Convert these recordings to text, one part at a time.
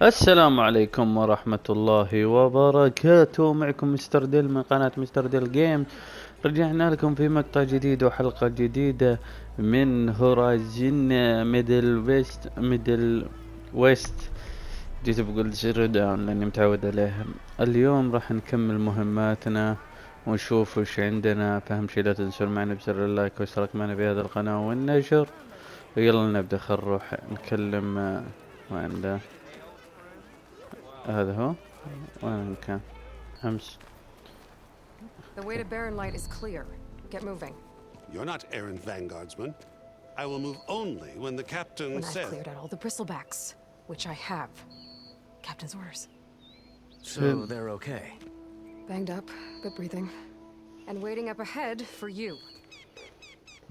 السلام عليكم ورحمة الله وبركاته. معكم مستر ديل من قناة مستر ديل جيم. رجعنا لكم في مقطع جديد وحلقة جديدة من هورايزن ميدل ويست. جيت بقول زيرو داون لاني متعود عليها. اليوم راح نكمل مهماتنا ونشوف وش عندنا. فهم شي لا تنسون معنا بزر اللايك واشتراك معنا في هذا القناة والنشر. ويلا نبدأ. خل نروح نكلم وين ده؟ هذا هو. وين كان أمس؟ The way to Barren Light is clear. Get moving. You're not errand vanguardsman. I will move only when the captain When says. I've cleared out all the bristlebacks, which I have. Captain's orders. So they're okay. Banged up, but breathing. And waiting up ahead for you.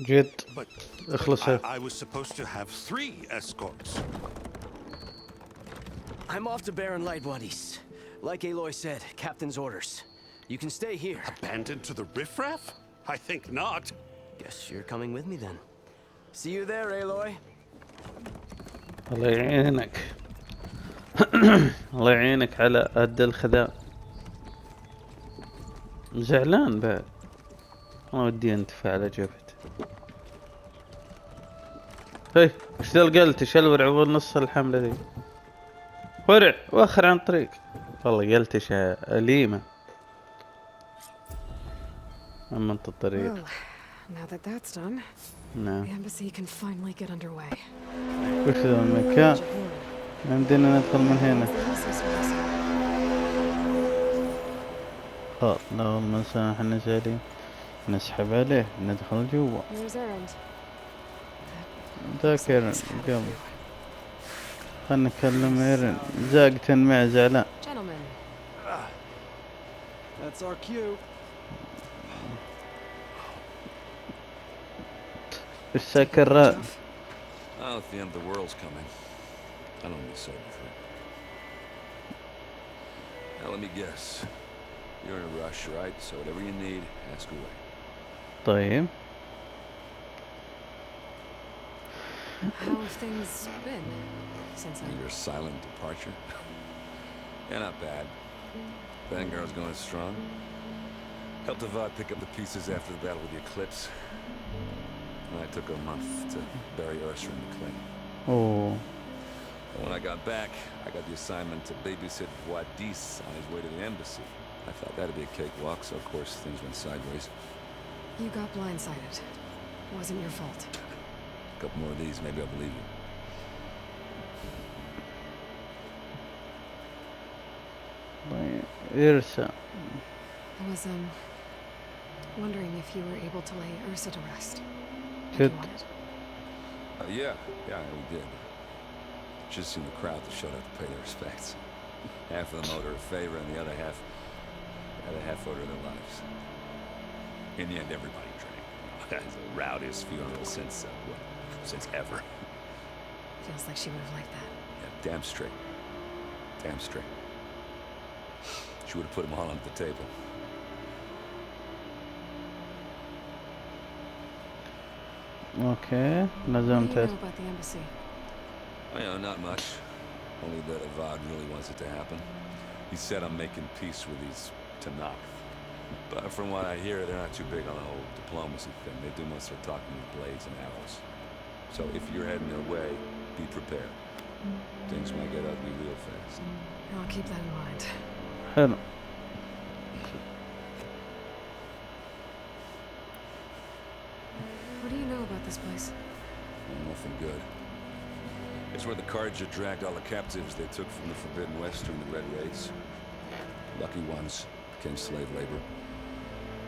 جد But اخلص. I was supposed to have 3 escorts. I'm off to Barren Light, buddies. Like Aloy said, Captain's orders. You can stay here. Abandoned to the riffraff? I think not. Guess you're coming with me then. See you there, Aloy. الله يعينك. الله يعينك على قد الخذاء. زعلان بعد. ما ودي انتفع على جبهته. هي ايش ذا القلت؟ ايش الورع والنص الحملة ذي؟ ورع واخر عن طريق. والله قلتش أليمة. أما أنت الطريق. Well, now that that's done, نعم. the embassy can finally get underway. وش ذا المكان؟ عندنا ندخل من هنا. لا والله احنا جالين نسحب عليه ندخل جوا. ذاك ايرن قبل. خلنا نكلم ايرن. زاقت مع زعلان. That's our cue. السكرات. Oh, if the end of the world's coming. I don't need sober for it. Now let me guess. You're in a rush, right? So whatever you need, ask away. طيب. How have things been since Your silent departure? Yeah, not bad. Vanguard's going strong. Helped Avad pick up the pieces after the battle with the Eclipse. And I took a month to bury Ursa in the claim. Oh. And when I got back, I got the assignment to babysit Wadis on his way to the embassy. I thought that'd be a cakewalk, so of course things went sideways. You got blindsided. Wasn't your fault. A couple more of these, maybe I'll believe you. Ursa. I was, wondering if you were able to lay Ursa to rest. Good. Yeah, we did. Just seen the crowd that showed up to pay their respects. Half of them owed her a favor, and the other half owed her their lives. In the end, everybody drank. That's the rowdiest funeral since ever. Feels like she would have liked that. Yeah, damn straight. Damn straight. She would have put them all on the table. Okay, لازم What do you know about the embassy? Well, not much. Only that Avad really wants it to happen. He said I'm making peace with these Tanakh. But from what I hear, they're not too big on the whole diplomacy thing. They do most of their talking with blades and arrows. So if you're heading their way, be prepared. Things might get ugly real fast. I'll keep that in mind. حلو. What do you know about this place? Well, nothing good. It's where the Carja dragged all the captives they took from the Forbidden West during the Red Raids. Lucky ones became slave labor.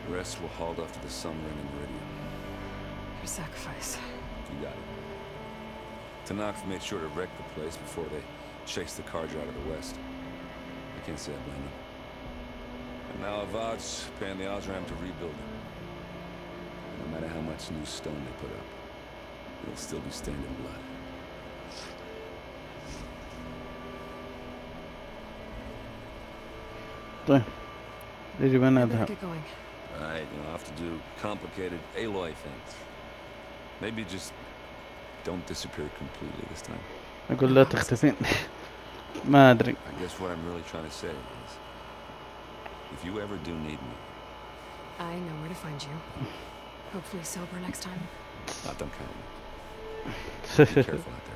The rest were hauled off to the Sumerian Meridian. Your sacrifice. You got it. Tanakh made sure to wreck the place before they chased the Carja out of the West. I can't say I blame them. And now Avad's paying the Osram to rebuild it. No matter how much new stone they put up, it'll still be stained in blood. طيب يجب أن I better أذهب. get going. Right, I'll have to do complicated Aloy things. Maybe just don't disappear completely this time. أقول لا تختفين. ما ادري. I guess what I'm really trying to say is, if you ever do need me, I know where to find you. Hopefully sober next time. not done counting. Be careful out there.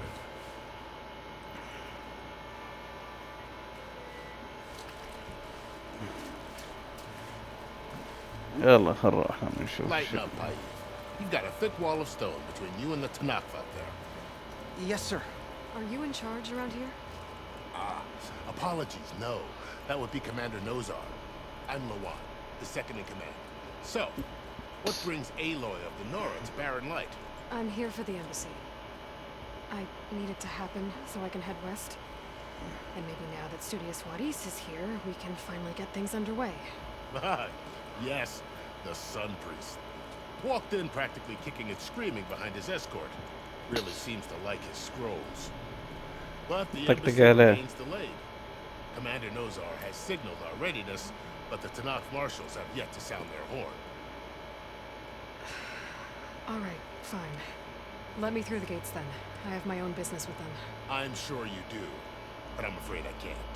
يلا خل نروح نشوف. Lighten up, Pike. You've got a thick wall of stone between you and the Tanakh out there. Yes, sir. Are you in charge around here? Apologies, no. That would be Commander Nozar. I'm Lawan, the second in command. So, what brings Aloy of the Nora to Barren Light? I'm here for the embassy. I need it to happen so I can head west. And maybe now that Studious Wadis is here, we can finally get things underway. Ah, yes, the Sun Priest. Walked in practically kicking and screaming behind his escort. Really seems to like his scrolls. But the embassy remains delayed. Commander Nozar has signaled our readiness, but the Tanakh marshals have yet to sound their horn. All right, fine. Let me through the gates then. I have my own business with them. I'm sure you do, but I'm afraid I can't.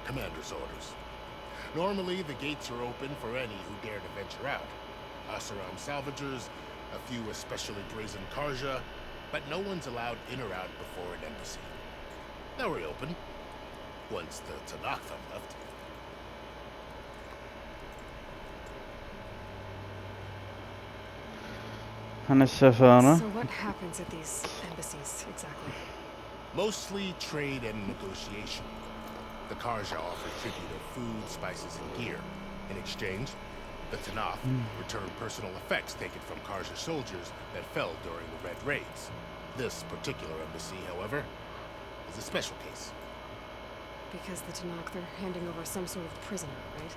Commander's orders. Normally, the gates are open for any who dare to venture out. Asaram salvagers, a few especially brazen Karja, but no one's allowed in or out before an embassy. They'll reopen once the Tanakh have left. أنا السفارة. So what happens at these embassies exactly? Mostly trade and negotiation. The Karja offer tribute of food, spices, and gear. In exchange, the Tanakh return personal effects taken from Karja soldiers that fell during the Red Raids. This particular embassy, however, is a special case. Because the Tanakh, they're handing over some sort of prisoner, right?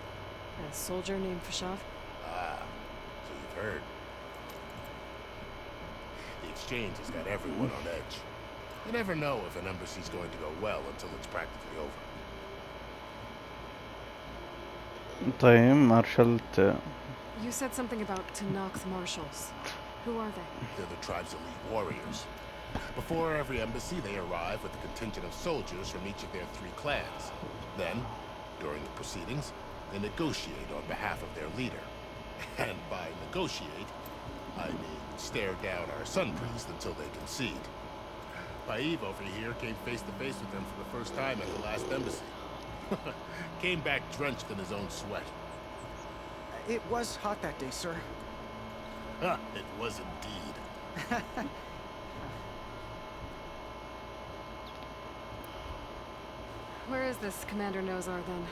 A soldier named Fashav? Ah, so you've heard. The exchange has got everyone on edge. You never know if an embassy's going to go well until it's practically over. طيب مارشلت. You said something about Tanakh's marshals. Who are they? They're the tribe's elite warriors. Before every embassy, they arrive with a contingent of soldiers from each of their 3 clans. Then, during the proceedings, they negotiate on behalf of their leader. And by negotiate, I mean stare down our Sun Priest until they concede. Paiv over here came face to face with them for the first time at the last embassy. Came back drenched in his own sweat. It was hot that day, sir. It was indeed. Where is this Commander Nozar then?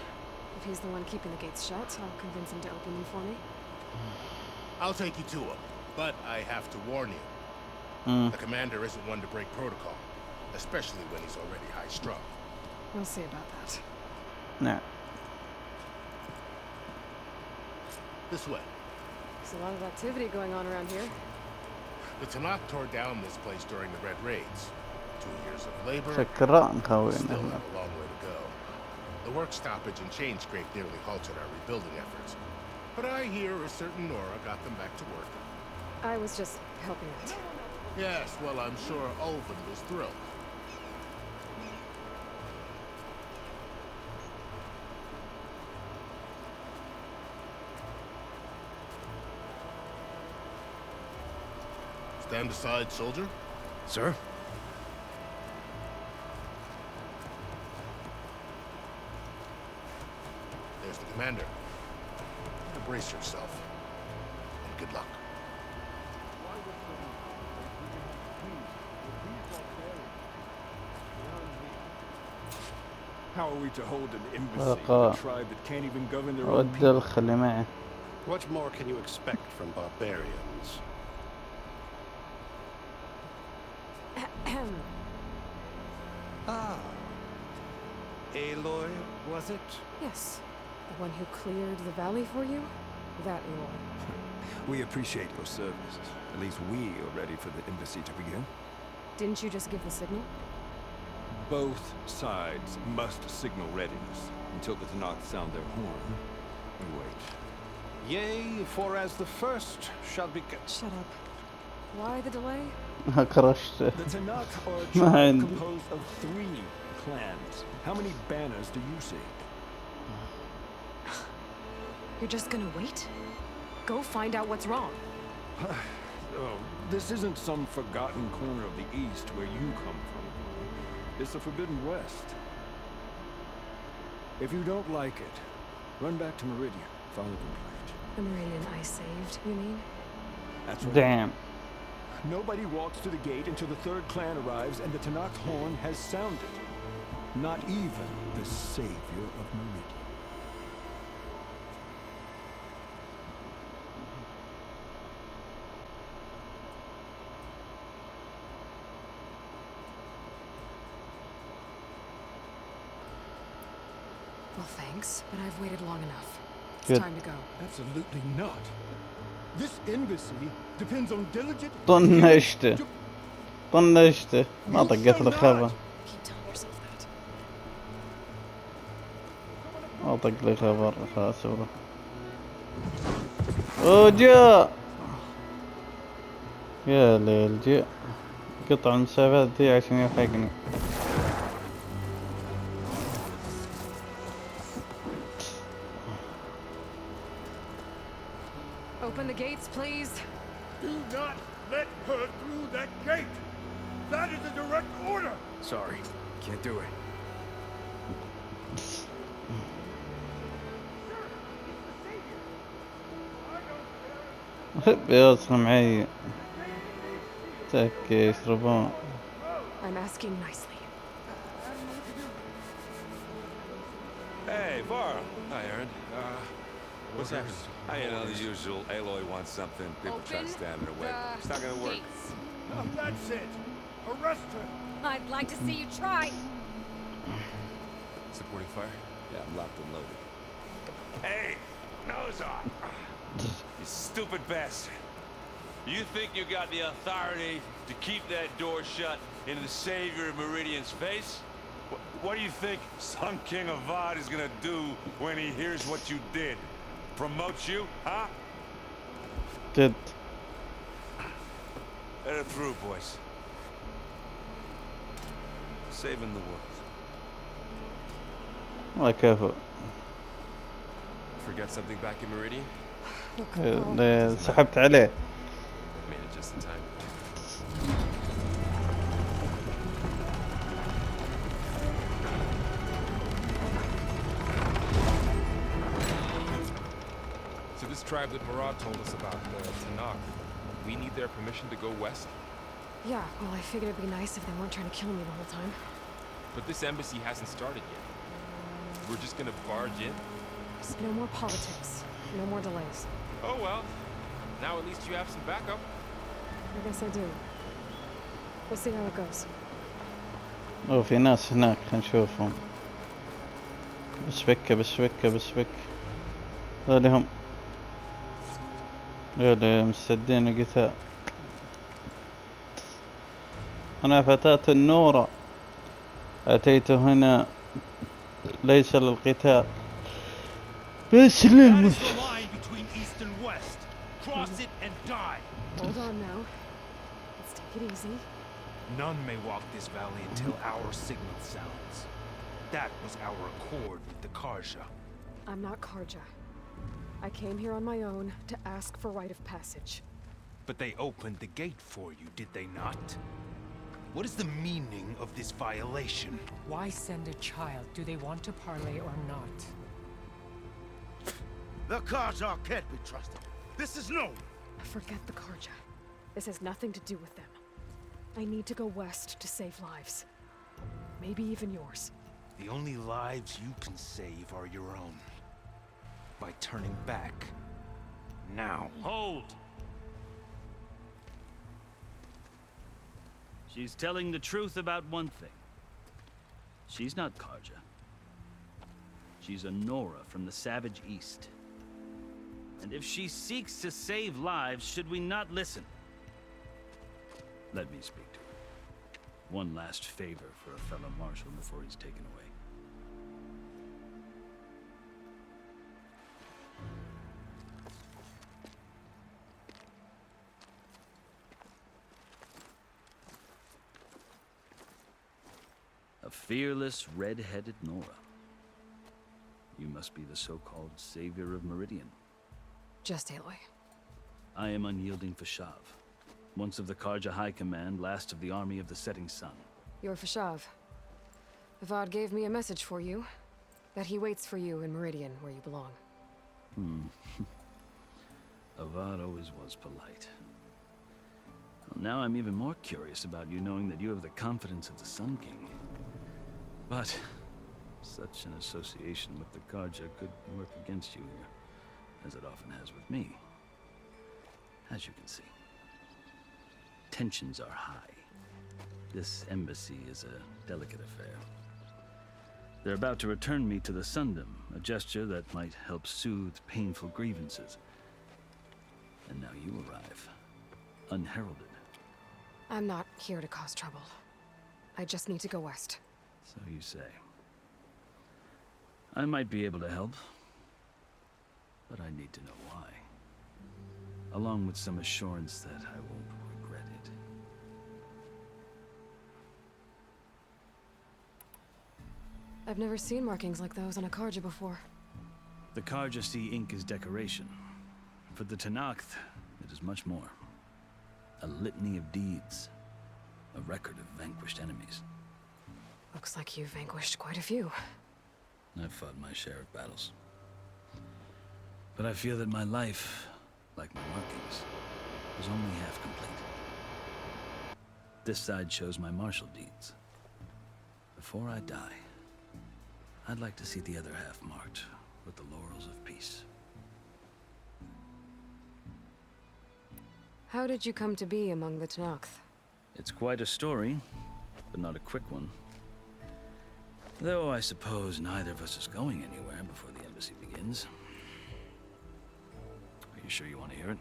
If he's the one keeping the gates shut, I'll convince him to open them for me. I'll take you to him, but I have to warn you. The commander isn't one to break protocol, especially when he's already high-strung. We'll see about that. نعم. This way. There's a lot of activity going on around here. The Tanakh tore down this place during the Red Raids. 2 years of labor, شكرا خوينا. still have a long way to go. The work stoppage and chain scrape nearly halted our rebuilding efforts. But I hear a certain Nora got them back to work. I was just helping out. Yes, well, I'm sure Ulvin was thrilled. Stand aside, soldier. Sir? There's the commander. Brace yourself. And good luck. How are we to hold an embassy with a tribe that can't even govern their own people? ودل خلي معي. What more can you expect from barbarians? Ah. Aloy, was it? Yes. The one who cleared the valley for you? That Aloy. We appreciate your service. At least we are ready for the embassy to begin. Didn't you just give the signal? Both sides must signal readiness until the Tanakh sound their horn. We wait. Yea, for as the first shall be... Shut up. Why the delay? كرشت. The Tanakh are a ما tribe عندي. composed of 3 clans. How many banners do you see? You're just gonna wait? Go find out what's wrong. Oh, this isn't some forgotten corner of the East where you come from. It's the Forbidden West. If you don't like it, run back to Meridian. File a complaint. The Meridian I saved, you mean? That's right. Damn. Nobody walks to the gate until the third clan arrives and the Tanakh horn has sounded. Not even the savior of Meridian. Well, thanks, but I've waited long enough. It's Good. time to go. Absolutely not. This embassy depends on diligent... طنشته طنشته ما طقت له خبر. Keep telling yourself that. ما طق لي خبر خلاص والله. جاء يا ليل جاء قطع المسافات ذي عشان يلحقني. Open the gates, please. Do not let her through that gate! That is a direct order! Sorry, can't do it. بيوصل معي تك يشربون. I'm asking nicely. Hey, Varl. Hi, Aaron. What's happening? You know, the usual. Aloy wants something. People try to stand in her way. It's not gonna work. Now that's it! Arrest her! I'd like to see you try. Supporting fire? Yeah, I'm locked and loaded. Hey! Nose off! You stupid bastard. You think you got the authority to keep that door shut in the savior of Meridian's face? What do you think Sun King Avad is gonna do when he hears what you did? Promote you, huh? جد Let her through, boys. Saving the world. والله كفو. Forget something back in Meridian? سحبت عليه. Made it just in time. So this tribe that Murad told us about, the Tanakh, we need their permission to go west? Yeah, well, I figured it'd be nice if they weren't trying to kill me the whole time. But this embassy hasn't started yet. We're just gonna barge in? So no more politics. No more delays. Oh well. Now at least you have some backup. I guess I do. We'll see how it goes. في ناس هناك نشوفهم. بسبكة هذول هم هذول مستدين القتال. أنا فتاة النورة أتيت هنا ليس للقتال بس للمس. Hold on now. Let's take it easy. None may walk this valley until our signal sounds. That was our accord with the Karja. I'm not Karja. I came here on my own to ask for rite of passage. But they opened the gate for you, did they not? What is the meaning of this violation? Why send a child? Do they want to parley or not? The Karja can't be trusted. This is known. Forget the Karja. This has nothing to do with them. I need to go west to save lives. Maybe even yours. The only lives you can save are your own. By turning back. Now. Hold! She's telling the truth about one thing. She's not Karja. She's a Nora from the Savage East. And if she seeks to save lives, should we not listen? Let me speak to her. One last favor for a fellow marshal before he's taken away. A fearless, red-headed Nora. You must be the so-called savior of Meridian. Just Aloy. I am unyielding Fashav, once of the Karja High Command, last of the army of the Setting Sun. You're Fashav. Avad gave me a message for you. That he waits for you in Meridian, where you belong. Avad always was polite. Well, now I'm even more curious about you knowing that you have the confidence of the Sun King. But such an association with the Karja could work against you here, as it often has with me. As you can see, tensions are high. This embassy is a delicate affair. They're about to return me to the Sundom, a gesture that might help soothe painful grievances. And now you arrive, unheralded. I'm not here to cause trouble. I just need to go west. So you say. I might be able to help, but I need to know why. Along with some assurance that I won't regret it. I've never seen markings like those on a Karja before. The Karja see ink as decoration. For the Tenakth, it is much more. A litany of deeds. A record of vanquished enemies. Looks like you've vanquished quite a few. I've fought my share of battles. But I feel that my life, like my markings, was only half complete. This side shows my martial deeds. Before I die, I'd like to see the other half marked with the laurels of peace. How did you come to be among the Tenakth? It's quite a story, but not a quick one. Though I suppose neither of us is going anywhere before the embassy begins. Are you sure you want to hear it?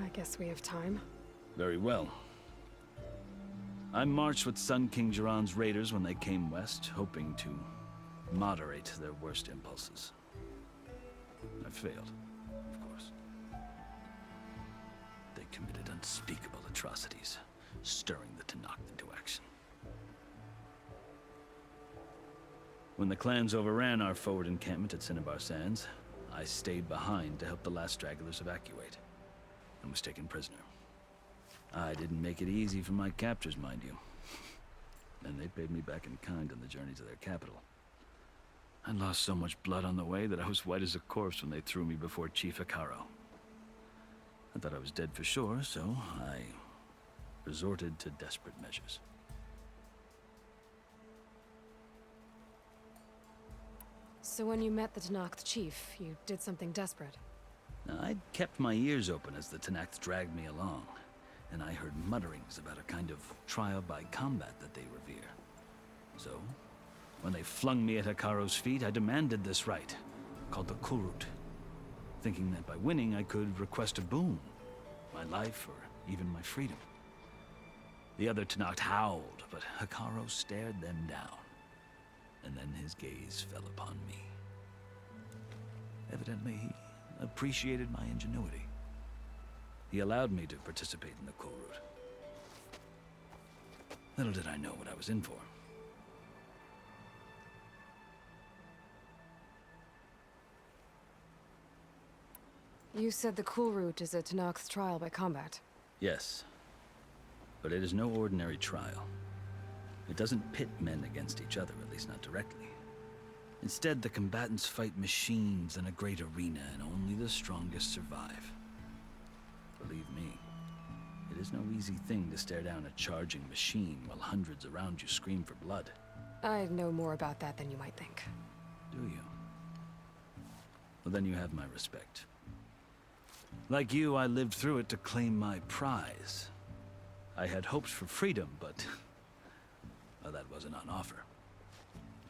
I guess we have time. Very well. I marched with Sun King Jiran's raiders when they came west, hoping to moderate their worst impulses. I failed, of course. They committed unspeakable atrocities, stirring the Tenakth into action. When the clans overran our forward encampment at Cinnabar Sands, I stayed behind to help the last stragglers evacuate, and was taken prisoner. I didn't make it easy for my captors, mind you. And they paid me back in kind on the journey to their capital. I lost so much blood on the way that I was white as a corpse when they threw me before Chief Hikaru. I thought I was dead for sure, so I resorted to desperate measures. So when you met the Tenakth chief, you did something desperate? Now, I'd kept my ears open as the Tenakth dragged me along, and I heard mutterings about a kind of trial by combat that they revere. So, when they flung me at Hikaru's feet, I demanded this right, called the Kulrut, thinking that by winning I could request a boon, my life or even my freedom. The other Tenakth howled, but Hikaru stared them down, and then his gaze fell upon me. Evidently, he appreciated my ingenuity. He allowed me to participate in the Kulrut. Little did I know what I was in for. You said the Kulrut is a Tenakth trial by combat. Yes, but it is no ordinary trial. It doesn't pit men against each other, at least not directly. Instead, the combatants fight machines in a great arena, and only the strongest survive. Believe me, it is no easy thing to stare down a charging machine while hundreds around you scream for blood. I know more about that than you might think. Do you? Well, then you have my respect. Like you, I lived through it to claim my prize. I had hopes for freedom, but well, that wasn't on offer.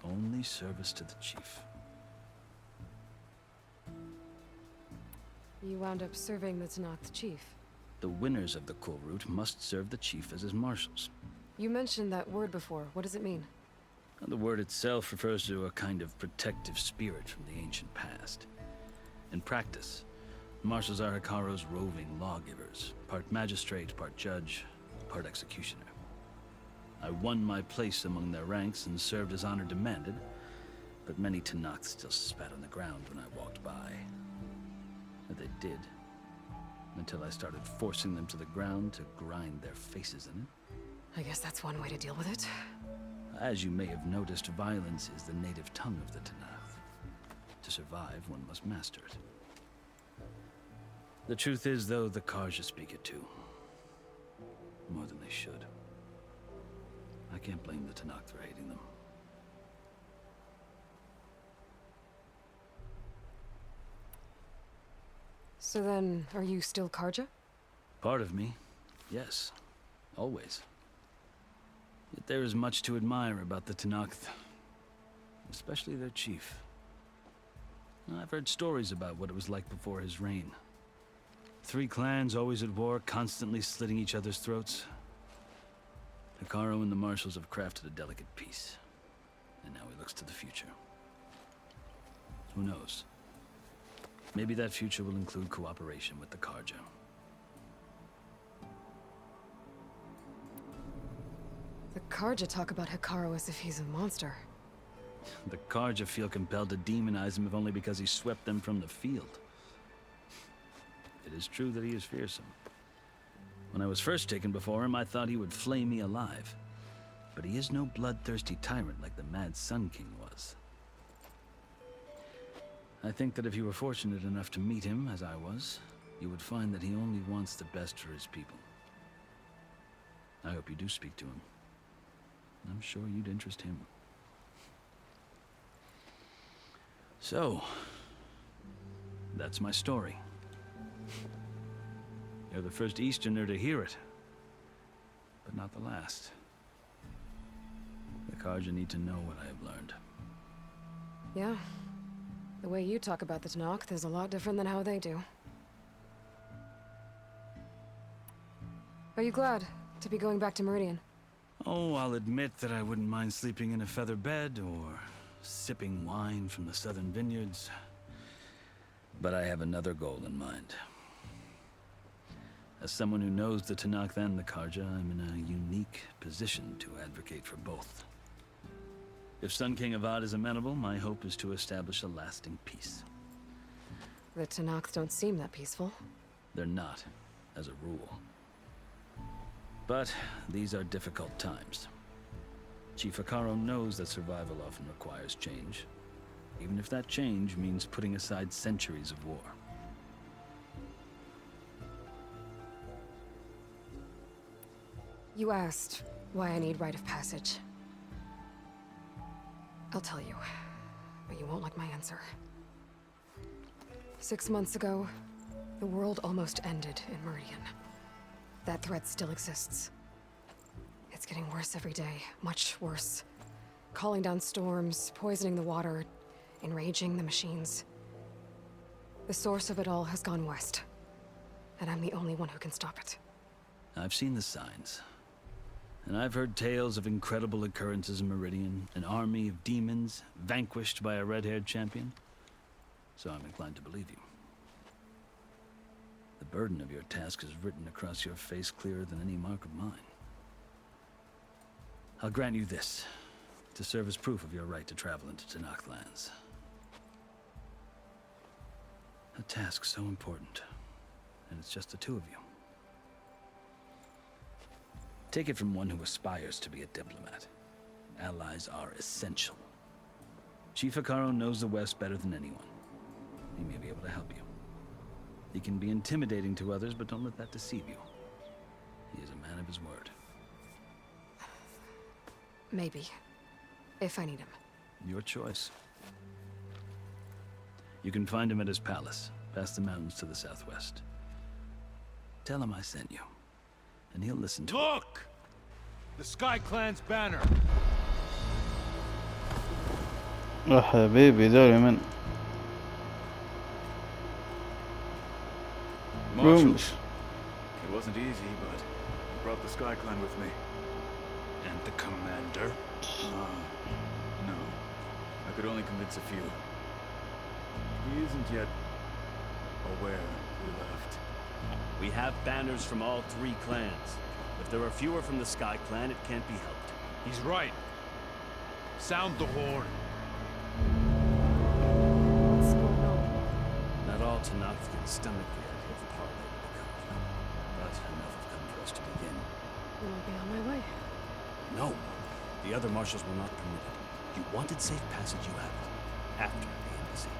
Only service to the chief. You wound up serving the Tenakth chief. The winners of the Kulrut must serve the chief as his marshals. You mentioned that word before. What does it mean? The word itself refers to a kind of protective spirit from the ancient past. In practice, marshals are Hikaru's roving lawgivers, part magistrate, part judge, part executioner. I won my place among their ranks and served as honor demanded, but many Tenakth still spat on the ground when I walked by. And they did, until I started forcing them to the ground to grind their faces in it. I guess that's one way to deal with it. As you may have noticed, violence is the native tongue of the Tenakth. To survive, one must master it. The truth is, though, the Karja speak it too. More than they should. I can't blame the Tenakth for hating them. So then, are you still Karja? Part of me, yes. Always. Yet there is much to admire about the Tenakth. Especially their chief. I've heard stories about what it was like before his reign. 3 clans always at war, constantly slitting each other's throats. Hekarro and the marshals have crafted a delicate peace. And now he looks to the future. Who knows? Maybe that future will include cooperation with the Karja. The Karja talk about Hekarro as if he's a monster. The Karja feel compelled to demonize him if only because he swept them from the field. It is true that he is fearsome. When I was first taken before him, I thought he would flay me alive. But he is no bloodthirsty tyrant like the Mad Sun King was. I think that if you were fortunate enough to meet him, as I was, you would find that he only wants the best for his people. I hope you do speak to him. I'm sure you'd interest him. So, that's my story. You're the first Easterner to hear it, but not the last. The Karja need to know what I have learned. Yeah. The way you talk about the Tenakth is a lot different than how they do. Are you glad to be going back to Meridian? Oh, I'll admit that I wouldn't mind sleeping in a feather bed or sipping wine from the southern vineyards. But I have another goal in mind. As someone who knows the Tenakth and the Karja, I'm in a unique position to advocate for both. If Sun King Avad is amenable, my hope is to establish a lasting peace. The Tenakth don't seem that peaceful. They're not, as a rule. But these are difficult times. Chief Hekarro knows that survival often requires change, even if that change means putting aside centuries of war. You asked why I need rite of passage. I'll tell you, but you won't like my answer. 6 months ago, the world almost ended in Meridian. That threat still exists. It's getting worse every day, much worse. Calling down storms, poisoning the water, enraging the machines. The source of it all has gone west, and I'm the only one who can stop it. I've seen the signs. And I've heard tales of incredible occurrences in Meridian, an army of demons vanquished by a red-haired champion. So I'm inclined to believe you. The burden of your task is written across your face clearer than any mark of mine. I'll grant you this, to serve as proof of your right to travel into Tenakth lands. A task so important, and it's just the 2 of you. Take it from one who aspires to be a diplomat. Allies are essential. Chief Hekarro knows the West better than anyone. He may be able to help you. He can be intimidating to others, but don't let that deceive you. He is a man of his word. Maybe. If I need him. Your choice. You can find him at his palace, past the mountains to the southwest. Tell him I sent you, and he'll listen to it. Look! The Sky Clan's banner! حبيبي دوري من Marshals. It wasn't easy, but I brought the Sky Clan with me. And the commander? No. I could only convince a few. He isn't yet aware we left. We have banners from all 3 clans. If there are fewer from the Sky Clan, it can't be helped. He's right. Sound the horn. What's going on? Not all Tanakh can stomach the idea of parley with the Carja. But enough have come for us to begin. Then I'll be on my way. No. The other marshals will not permit it. You wanted safe passage, you have it. After the embassy.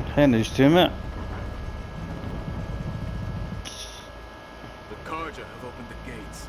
الحين نجتمع. The Carja have opened the gates.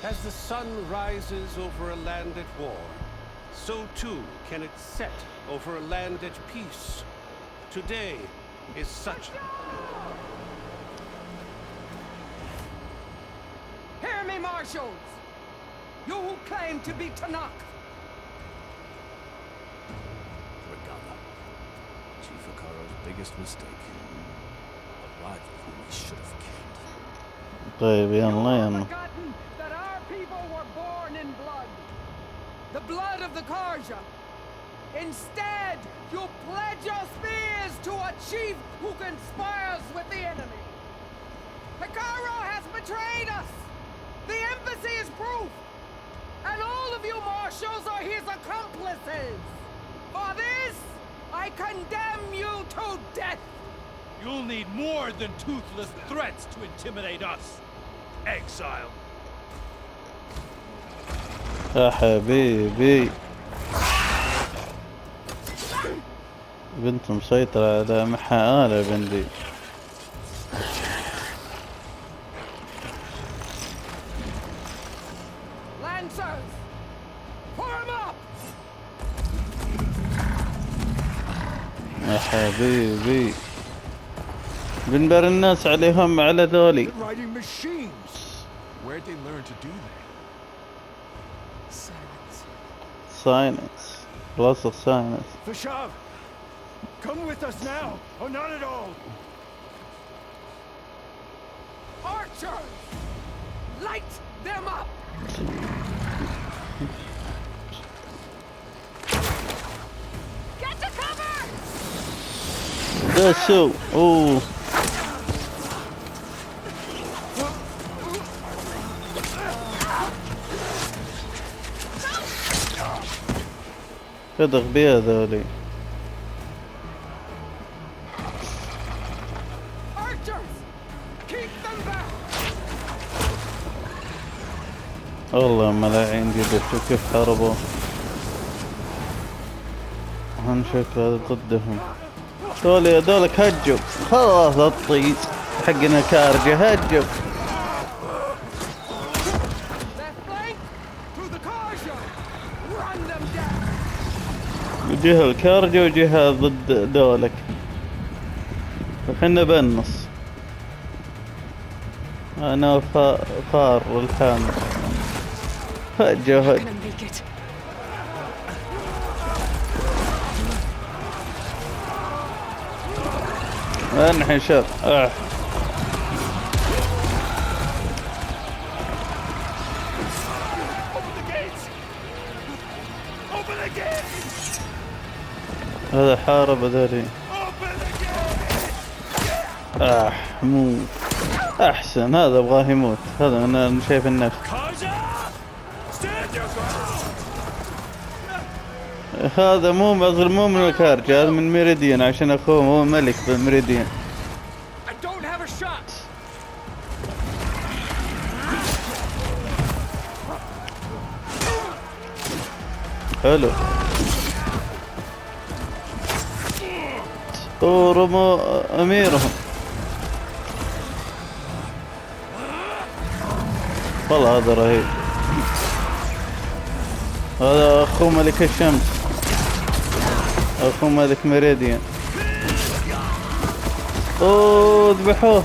As the sun rises over a land at war, so too can it set over a land at peace. Today is such... Hear me, marshals! You who claim to be Tanakh! Regatta. Chief Akaro's biggest mistake. A rival whom he should have killed. طيب يلا. That our people were born in blood. The blood of the Carja. Instead, you pledge your spears to a chief who conspires with the enemy. Hikaru has betrayed us. The embassy is proof. And all of you marshals are his accomplices. For this, I condemn you to death. You'll need more than toothless threats to intimidate us. Exile. يا حبيبي بنت مسيطرة على محاالة بندي. Lancers, form up. يا حبيبي بنبر الناس عليهم على ذولي. Riding machines. Where'd they learn to do that? Silence. Lots of silence. Vashav, come with us now, or not at all. Archers, light them up. Get to cover. That's so. Oh. كده غبية ذولي. والله ملاعين جدا شو كيف حاربوا. أهم شكل ضدهم. ذولك هجوا خلاص الطيس حقنا كارجة هجوا. جهة الكارجة وجهة ضد دولك. فخلنا بالنص. أنا فار والحامل. هجوا انحشر. هذا حارب ذولي. مو احسن. هذا ابغاه يموت. هذا انا شايف النفس. هذا مو من الكارجة، هذا من ميريديان عشان اخوه هو ملك بالميريديان. حلو. ورموا اميرهم. والله هذا رهيب. هذا اخو ملك الشمس، اخو ملك ميريديان. اوه ذبحوه.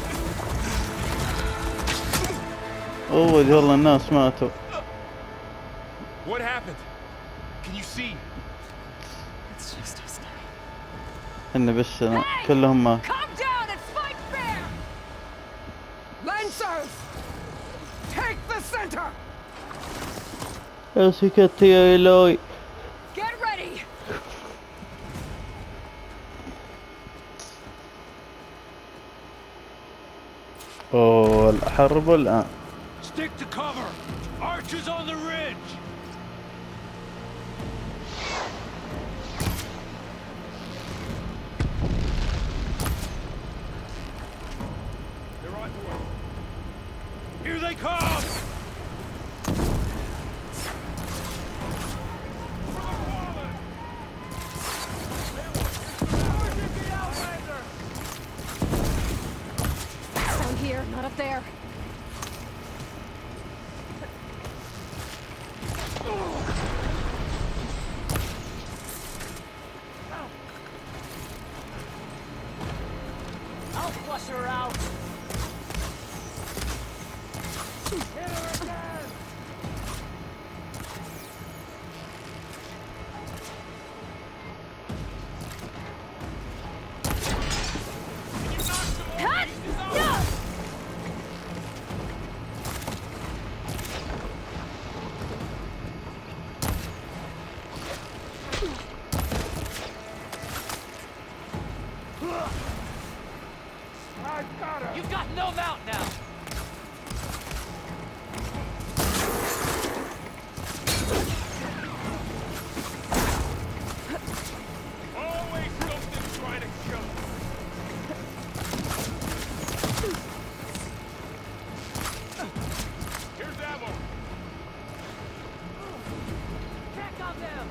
اوه والله الناس ماتوا. What happened? Can you see? It's just us now. إنه بس كلهم مات. Come down and fight fair! Lancers! Take the center! يا سكت يا إلهي. Get ready! اوه الحرب الآن. Stick to cover! Archers on the ridge! They're on to us. Here they come! Down here, not up there. I'll flush her out. You've got no mount now. Always something trying to kill us. Here's ammo. Check on them.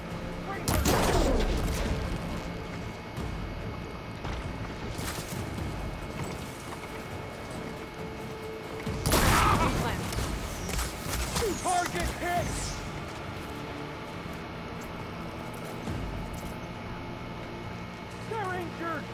Target hit! They're injured!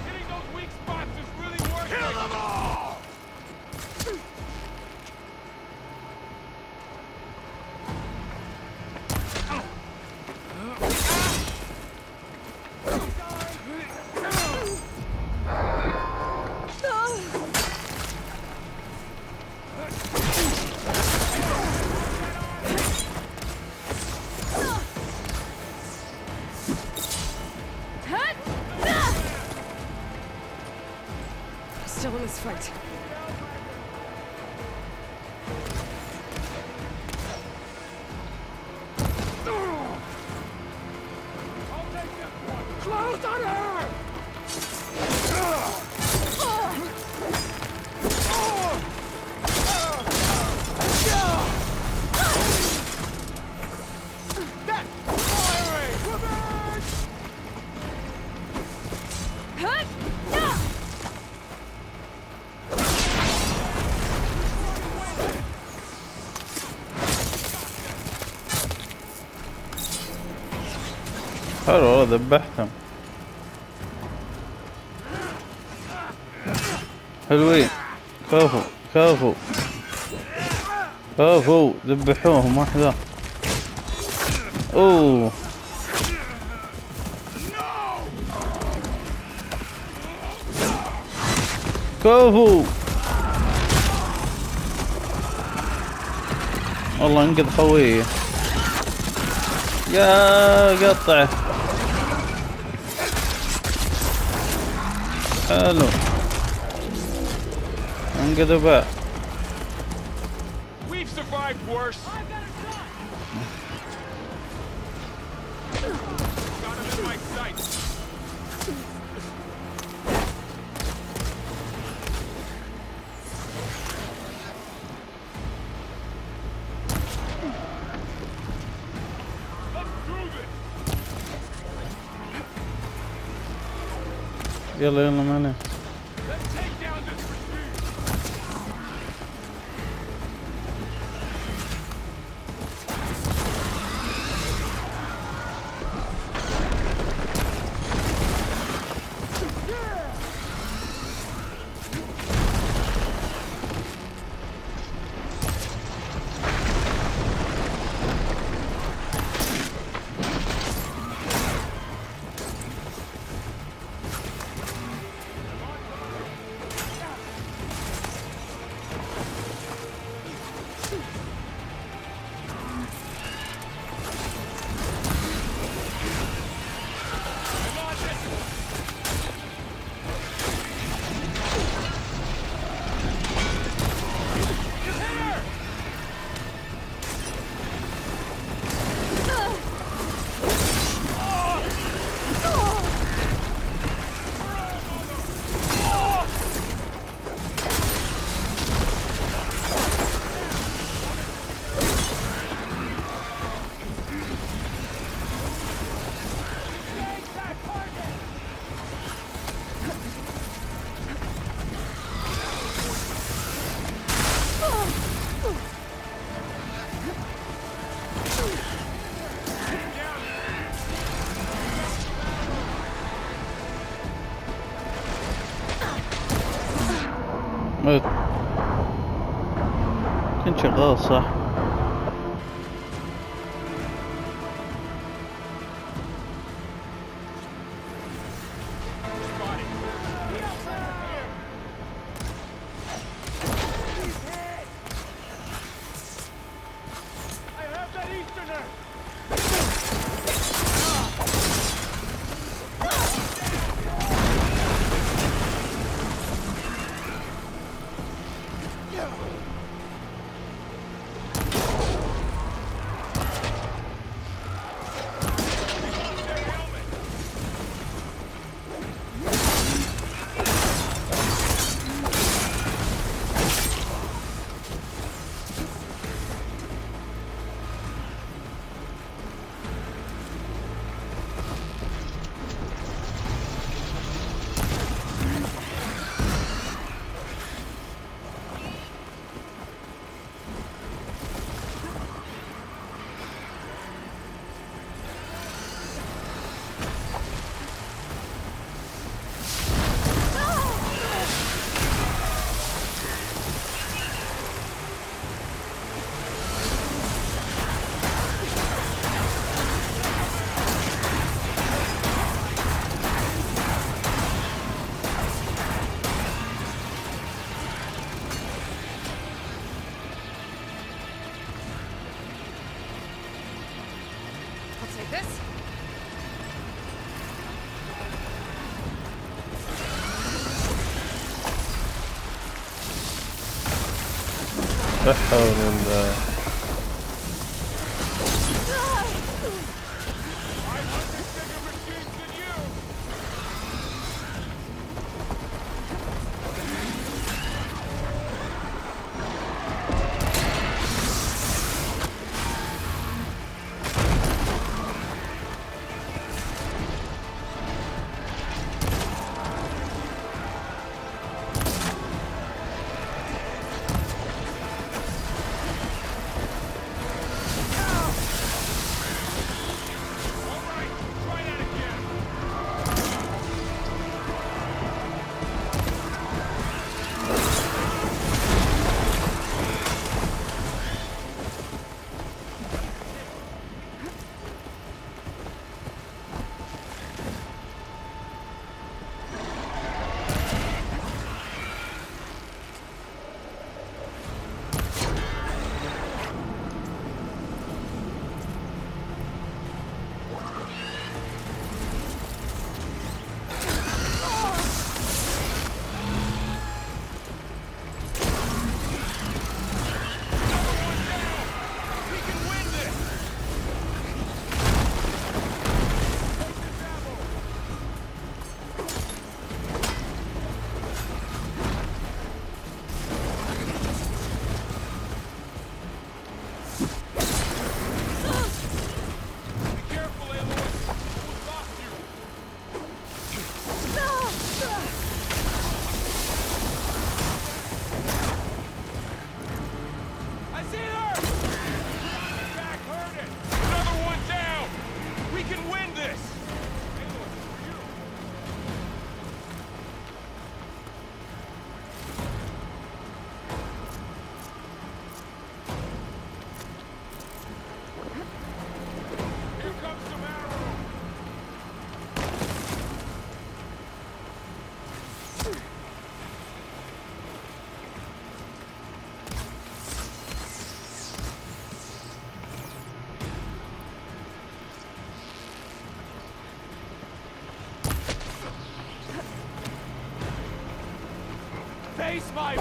Hitting those weak spots is really working! Kill them all! Still in this fight. Close on her! حلو والله ذبحتهم. حلوين. كفو كفو كفو ذبحوهم واحدة. اوه كفو والله انقذ خويه. يا قطعه حلو انقذوا بعض. We've survived worse. Got him in my sights. يلا يلا معنا. Let's take down this retreat. كنت شغال صح. لا حول الله. Face my...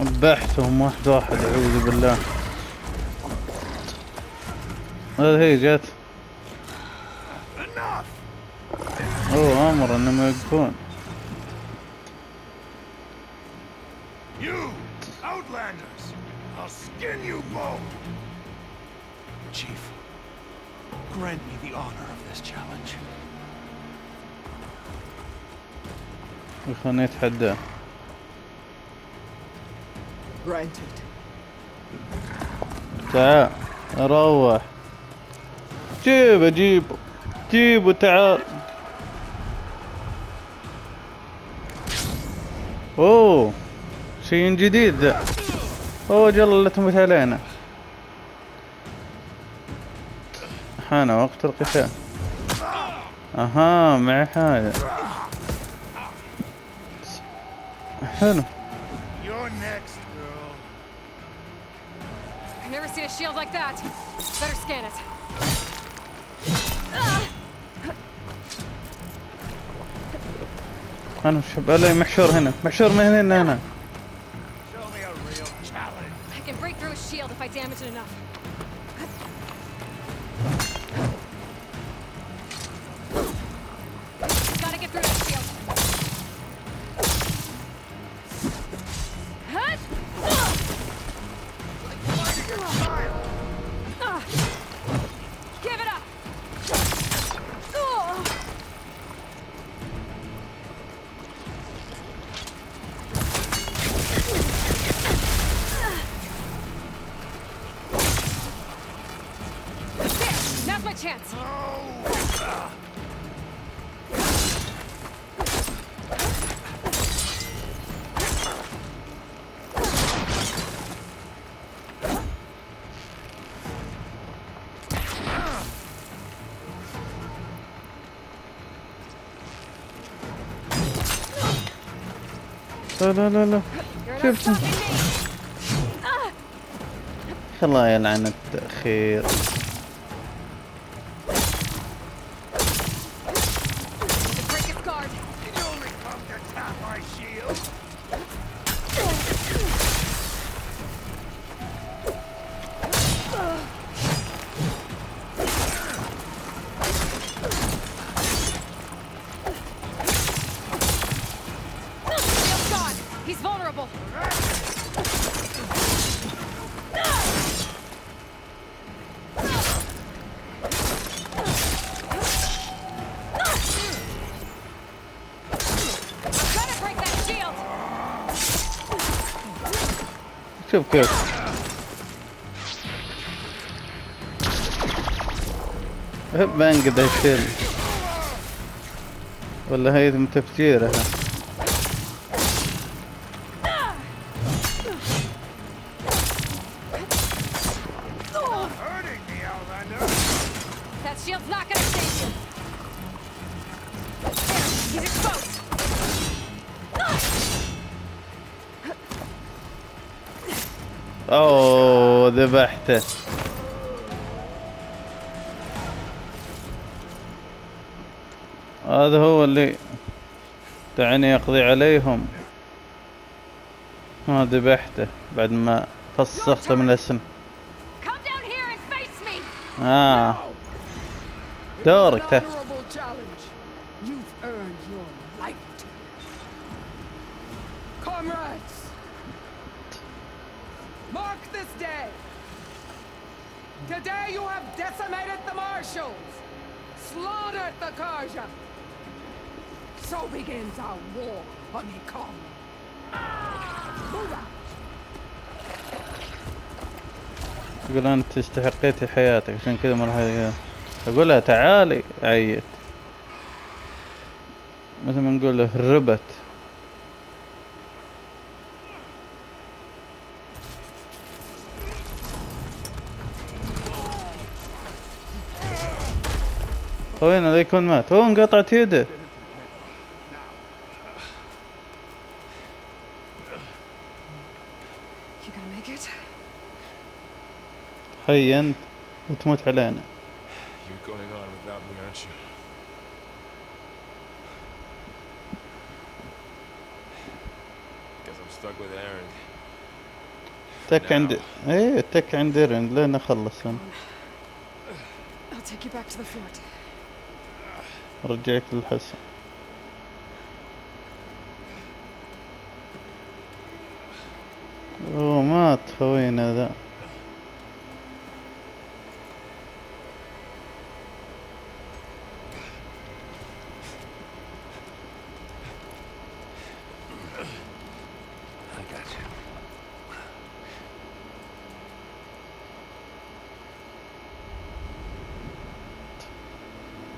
ذبحتهم واحد واحد أعوذ بالله. هذا هي جات. أوه أمر إنهم يوقفون. You outlanders, I'll skin you both. Chief, grant me the honor of this challenge. خلنا نتحدى. Granted. تعال روح. جيبه تعال. اوه شيء جديد ذا. اوه جل لا تموت علينا. حان وقت القتال. اها معي حاجة. حلو. You're next, girl. I've never seen a shield like that. Better scan it. أنا شبالي محشور هنا. محشور من هنا. Show me a real challenge. I can break through his shield if I damage it enough. Gotta get through that shield. Give it up. Now's my chance. لا شوف الله يلعن التأخير. He's vulnerable. Gotta break that shield. شوف كيف بنقذ هالشيل ولا هي من تفجيرها. That shield's not gonna save you. He's exposed. اوه ذبحته. هذا هو اللي دعني يقضي عليهم. ما ذبحته بعد ما فسخته من الاسم. دورك تحت. You've earned your right. Comrades, mark this day. Today you have decimated the marshals, slaughtered the Karja. So begins our war on Hikom. تقول أنت استحقيتي حياتك عشان كذا ما راح أقولها تعالي عيت مثل ما نقول هربت. وين هذا يكون مات؟ هو انقطعت يده. هيا انت وتموت علينا. You're going on without me, aren't you? Guess I'm stuck with Aaron. تك عند ايه تك عند ايرن لين اخلص انا. I'll take you back to the fort. رجعك للحصن. اوه مات خوينا ذا.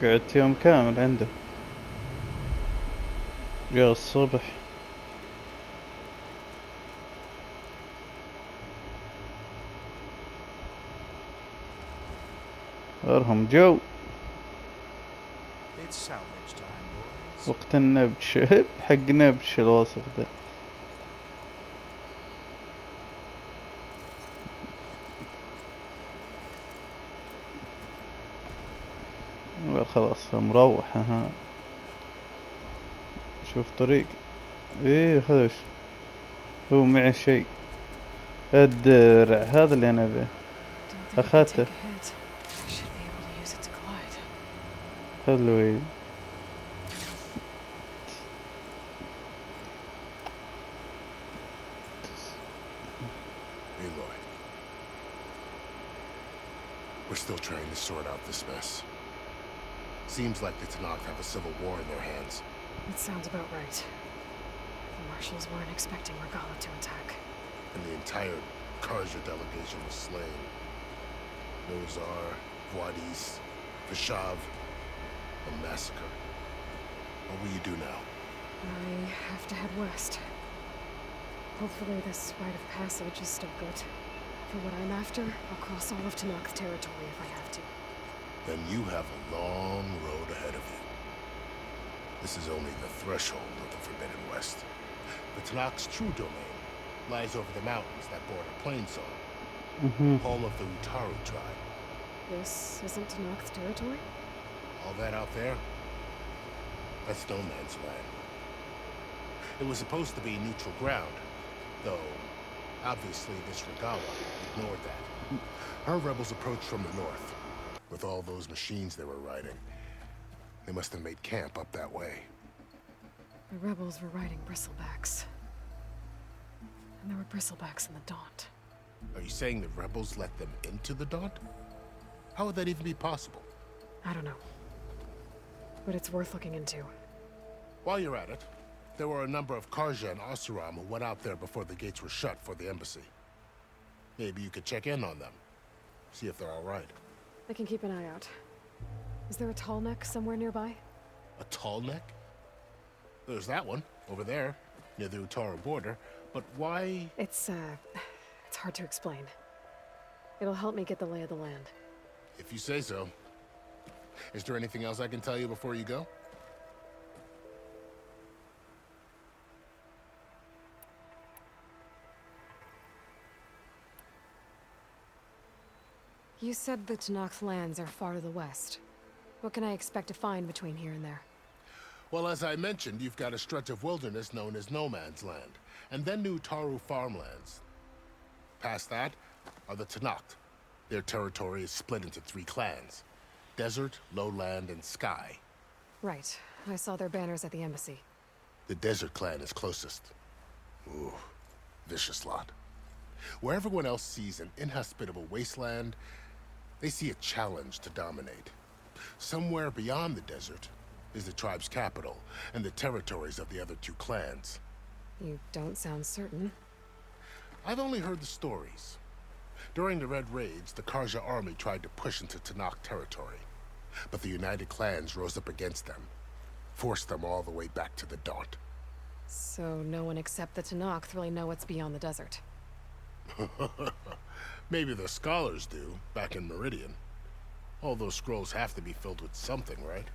قعدت يوم كامل عنده. جاء الصبح. ارهم جو. وقت النبش حق نبش الوصف ده. خلاص مروح. ها شوف طريق. ايه خذش. هو معي شيء. الدرع هذا اللي انا به. اخذته. حلوين. We're still trying to sort out this mess. Seems like the Tanakh have a civil war in their hands. That sounds about right. The marshals weren't expecting Regalia to attack. And the entire Karja delegation was slain. Nozar, Wadis, Vishav, a massacre. What will you do now? I have to head west. Hopefully this rite of passage is still good. For what I'm after, I'll cross all of Tanakh territory if I have to. Then you have a long road ahead of you. This is only the threshold of the Forbidden West. The Tanakh's true domain lies over the mountains that border Plainsong, home of the Utaru tribe. This isn't Tanakh's territory? All that out there? That's no man's land. It was supposed to be neutral ground, though obviously this Regalia ignored that. Her rebels approached from the north, with all those machines they were riding. They must have made camp up that way. The rebels were riding bristlebacks. And there were bristlebacks in the Daunt. Are you saying the rebels let them into the Daunt? How would that even be possible? I don't know. But it's worth looking into. While you're at it, there were a number of Karja and Asuram who went out there before the gates were shut for the embassy. Maybe you could check in on them. See if they're all right. I can keep an eye out. Is there a tall neck somewhere nearby? A tall neck? There's that one, over there, near the Utaru border. But why? It's hard to explain. It'll help me get the lay of the land. If you say so. Is there anything else I can tell you before you go? You said the Tanakh's lands are far to the west. What can I expect to find between here and there? Well, as I mentioned, you've got a stretch of wilderness known as No Man's Land, and then new Utaru farmlands. Past that are the Tanakh. Their territory is split into 3 clans: Desert, Lowland, and Sky. Right. I saw their banners at the embassy. The Desert clan is closest. Ooh, vicious lot. Where everyone else sees an inhospitable wasteland, they see a challenge to dominate. Somewhere beyond the desert is the tribe's capital and the territories of the other 2 clans. You don't sound certain. I've only heard the stories. During the Red Raids, the Karja army tried to push into Tanakh territory, but the united clans rose up against them, forced them all the way back to the Daunt. So no one except the Tanakh really know what's beyond the desert. Maybe the scholars do, back in Meridian. All those scrolls have to be filled with something, right?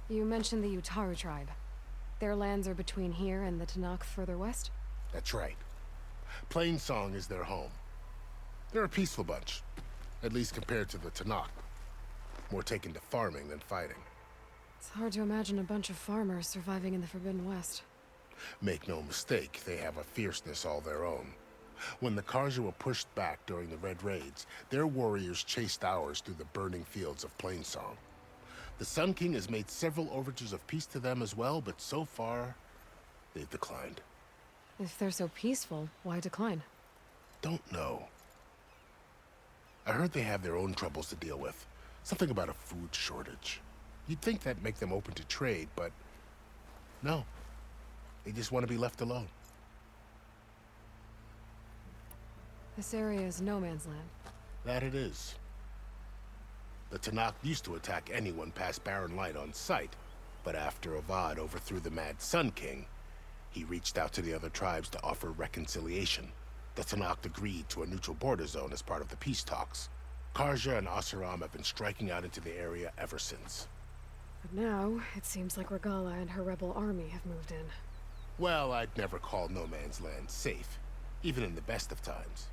You mentioned the Utaru tribe. Their lands are between here and the Tanakh further west? That's right. Plainsong is their home. They're a peaceful bunch, at least compared to the Tanakh. More taken to farming than fighting. It's hard to imagine a bunch of farmers surviving in the Forbidden West. Make no mistake, they have a fierceness all their own. When the Karja were pushed back during the Red Raids, their warriors chased ours through the burning fields of Plainsong. The Sun King has made several overtures of peace to them as well, but so far, they've declined. If they're so peaceful, why decline? Don't know. I heard they have their own troubles to deal with. Something about a food shortage. You'd think that'd make them open to trade, but no. They just want to be left alone. This area is no man's land. That it is. The Tanakh used to attack anyone past Barren Light on sight, but after Avad overthrew the Mad Sun King, he reached out to the other tribes to offer reconciliation. The Tanakh agreed to a neutral border zone as part of the peace talks. Karja and Oseram have been striking out into the area ever since. But now, it seems like Regalia and her rebel army have moved in. Well, I'd never call no man's land safe, even in the best of times.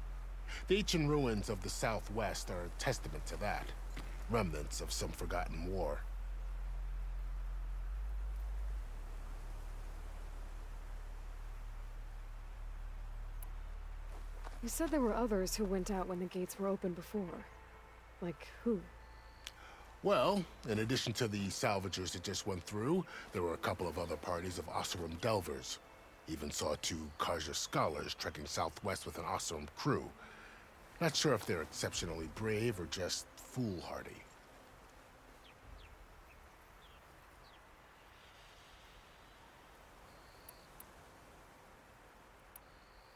The ancient ruins of the Southwest are a testament to that. Remnants of some forgotten war. You said there were others who went out when the gates were open before. Like who? Well, in addition to the salvagers that just went through, there were a couple of other parties of Oseram delvers. Even saw 2 Karja scholars trekking southwest with an Oseram crew. Not sure if they're exceptionally brave or just foolhardy.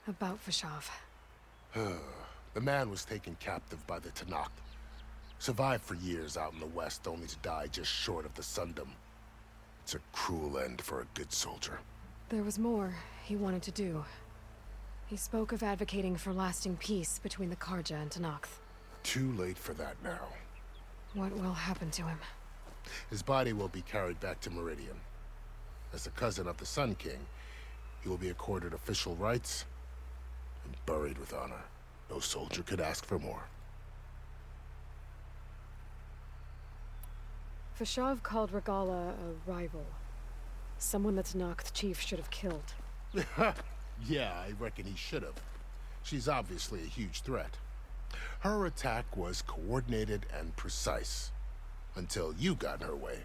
About Fashav. The man was taken captive by the Tanakh. Survived for years out in the west, only to die just short of the Sundom. It's a cruel end for a good soldier. There was more he wanted to do. He spoke of advocating for lasting peace between the Karja and Tanakh. Too late for that now. What will happen to him? His body will be carried back to Meridian. As a cousin of the Sun King, he will be accorded official rights and buried with honor. No soldier could ask for more. Fashav called Regalia a rival. Someone that Tanakh chief should have killed. Yeah, I reckon he should have. She's obviously a huge threat. Her attack was coordinated and precise. Until you got in her way,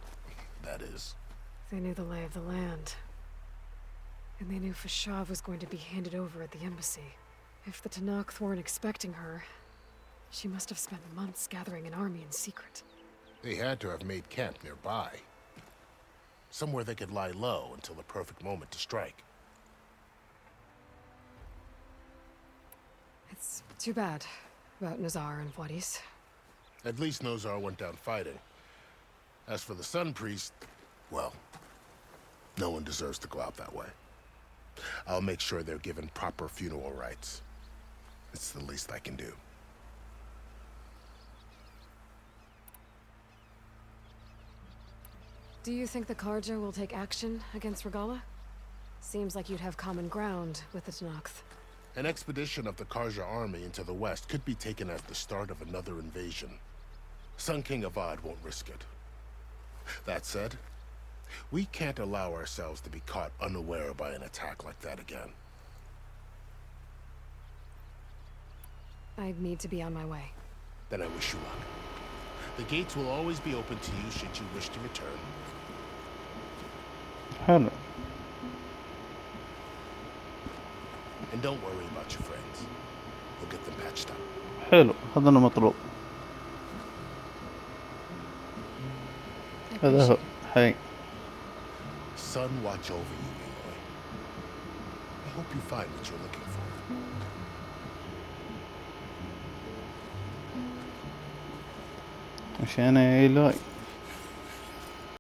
that is. They knew the lay of the land. And they knew Fashav was going to be handed over at the embassy. If the Tanakh weren't expecting her, she must have spent months gathering an army in secret. They had to have made camp nearby. Somewhere they could lie low until the perfect moment to strike. It's too bad about Nazar and Wadis. At least Nozar went down fighting. As for the Sun Priest, well, no one deserves to go out that way. I'll make sure they're given proper funeral rites. It's the least I can do. Do you think the Karja will take action against Regalia? Seems like you'd have common ground with the Tanakh. An expedition of the Karja army into the west could be taken as the start of another invasion. Sun King Avad won't risk it. That said, we can't allow ourselves to be caught unaware by an attack like that again. I'd need to be on my way. Then I wish you luck. The gates will always be open to you should you wish to return. حلو. And don't worry about your friends. We'll get them patched up. حلو، هذا المطلوب. هذا هو. حي. Sun watch over you, Aloy. I hope you find what you're looking for. مش أنا إيلوي.